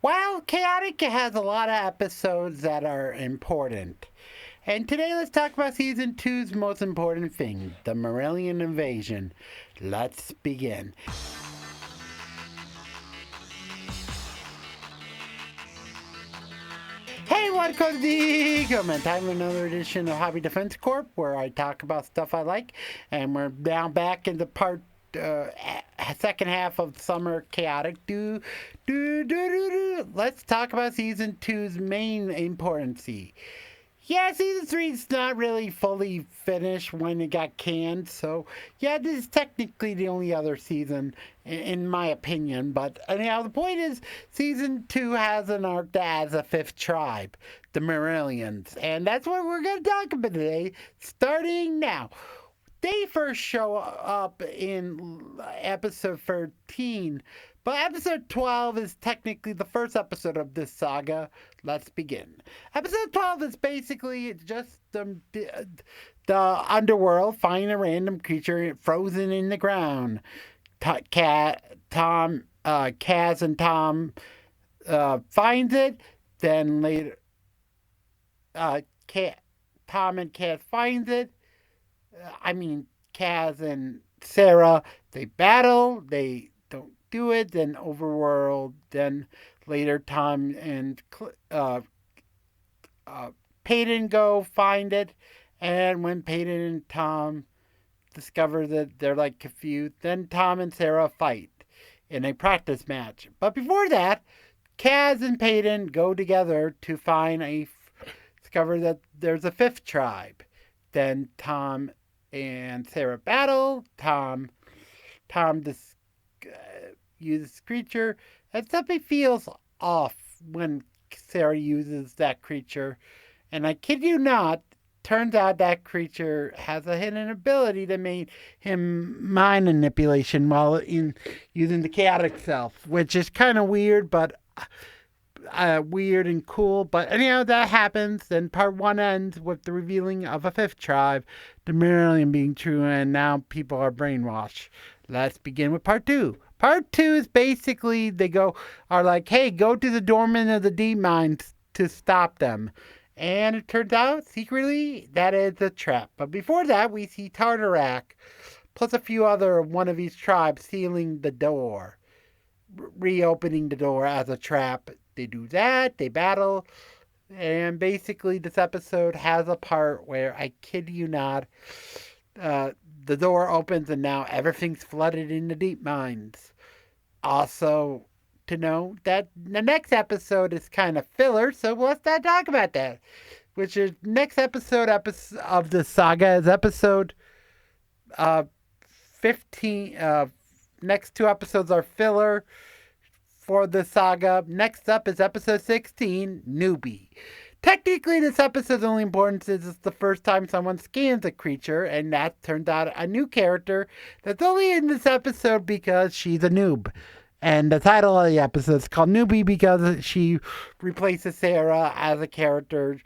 Well, Chaotic has a lot of episodes that are important. And today let's talk about season two's most important thing, the Marillian invasion. Let's begin. Hey, welcome to the comment. Time for another edition of Hobby Defense Corp, where I talk about stuff I like, and we're now back in the second half of summer chaotic. Let's talk about season two's main importance. Yeah, season three is not really fully finished when it got canned, so yeah, this is technically the only other season, in my opinion. But anyhow, the point is, season two has an arc that adds a fifth tribe, the Marillians, and that's what we're going to talk about today, starting now. They first show up in episode 13, but episode 12 is technically the first episode of this saga. Let's begin. Episode 12 is basically just the underworld finding a random creature frozen in the ground. Kaz and Tom finds it. Then later, uh, Tom and Kaz finds it. I mean, Kaz and Sarah, they battle, they don't do it, then Overworld, then later Tom and Peyton go find it, and when Peyton and Tom discover that they're like confused, then Tom and Sarah fight in a practice match. But before that, Kaz and Peyton go together to discover that there's a fifth tribe. Then Tom and Sarah battle. Tom uses creature, and something feels off when Sarah uses that creature. And I kid you not, turns out that creature has a hidden ability that made him mind manipulation while in using the chaotic self, which is kind of weird, but weird and cool. But anyhow, that happens. Then part one ends with the revealing of a fifth tribe, the Marillian being true, and now people are brainwashed. Let's begin with part two. Part two is basically are like, hey, go to the dormant of the deep mines to stop them. And it turns out, secretly, that is a trap. But before that, we see Tartarak, plus a few other one of these tribes sealing the door, reopening the door as a trap. They do that, they battle, and basically this episode has a part where, I kid you not, uh, the door opens and now everything's flooded in the deep mines. Also, to know that the next episode is kind of filler, so let's not talk about that. Which is next episode of the saga is episode 15. Next two episodes are filler for the saga. Next up is episode 16, Newbie. Technically, this episode's only importance is it's the first time someone scans a creature, and that turns out a new character that's only in this episode because she's a noob. And the title of the episode is called Newbie because she replaces Sarah as a character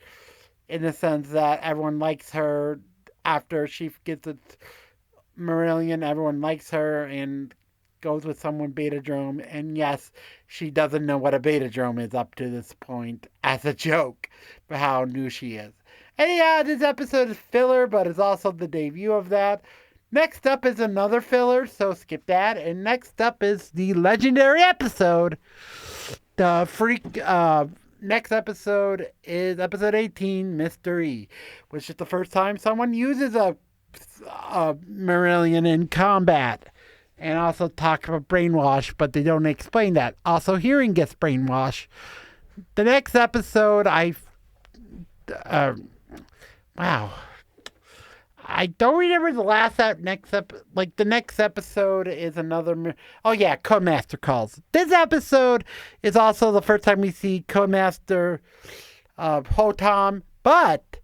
in the sense that everyone likes her after she gets a Marillian. Everyone likes her and goes with someone Betadrome. And yes, she doesn't know what a Betadrome is up to this point as a joke for how new she is. Anyhow, this episode is filler, but it's also the debut of that. Next up is another filler, so skip that. And next up is the legendary episode. The freak. Next episode is episode 18, Mystery, which is the first time someone uses a Marillion in combat. And also talk about brainwash, but they don't explain that. Also, hearing gets brainwash. The next episode, wow. I don't remember the the next episode is another. Oh yeah, Codemaster calls. This episode is also the first time we see Codemaster Hotam, but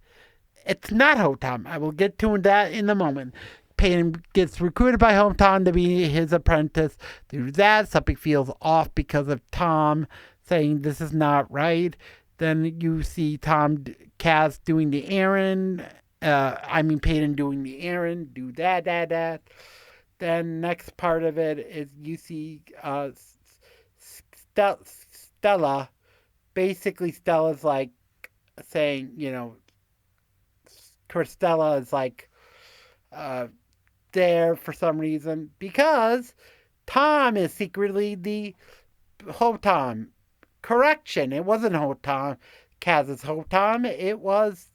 it's not Hotam. I will get to that in a moment. Peyton gets recruited by Hotam to be his apprentice. Through that, something feels off because of Tom saying this is not right. Then you see Kaz doing the errand. Peyton doing the errand, do that. Then next part of it is you see Stella. Basically, Stella's like saying, Cristela is like uh, there for some reason because Tom is secretly the Hotom. Correction, it wasn't Hotom, Kaz's Hotom, it was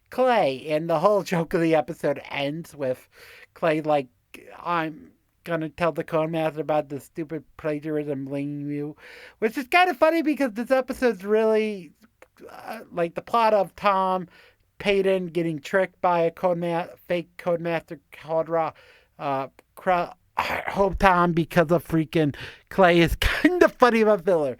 Clay. And the whole joke of the episode ends with Clay like, I'm gonna tell the Codemaster about the stupid plagiarism blaming you, which is kind of funny because this episode's really like the plot of Tom Payton getting tricked by a fake Codemaster Codra. Hope Tom because of freaking Clay is kind of funny of a filler.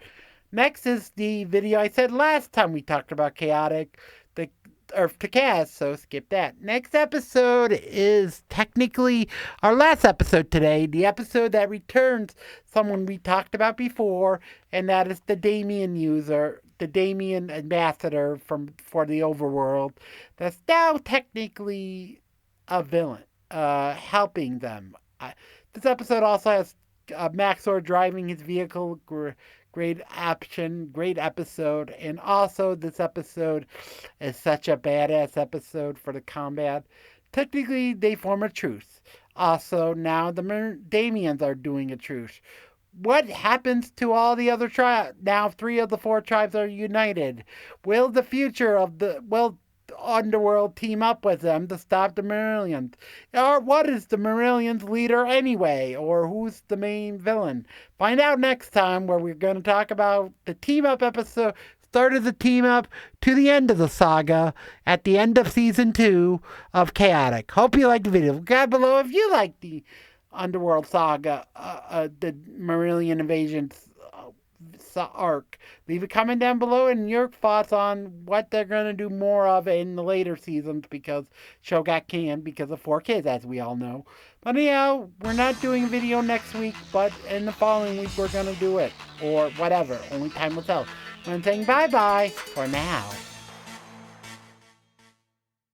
Next is the video I said last time we talked about Chaotic, the Earth to Cast, so skip that. Next episode is technically our last episode today, the episode that returns someone we talked about before, and that is the Damien user, the Damien ambassador for the overworld. That's now technically a villain, helping them. This episode also has Maxor driving his vehicle. Great action, great episode. And also, this episode is such a badass episode for the combat. Technically, they form a truce. Also, now the Damians are doing a truce. What happens to all the other tribes? Now, 3 of the 4 tribes are united. Will the future of the underworld team up with them to stop the Marillians? Or what is the Marillians' leader anyway? Or who's the main villain? Find out next time, where we're going to talk about the team up episode, start of the team up to the end of the saga at the end of season 2 of Chaotic. Hope you liked the video. Comment below if you like the Underworld Saga, the Marillian Invasion arc. Leave a comment down below and your thoughts on what they're going to do more of in the later seasons, because show got canned because of 4 kids, as we all know. But anyhow, we're not doing a video next week, but in the following week we're going to do it. Or whatever. Only time will tell. I'm saying bye-bye for now.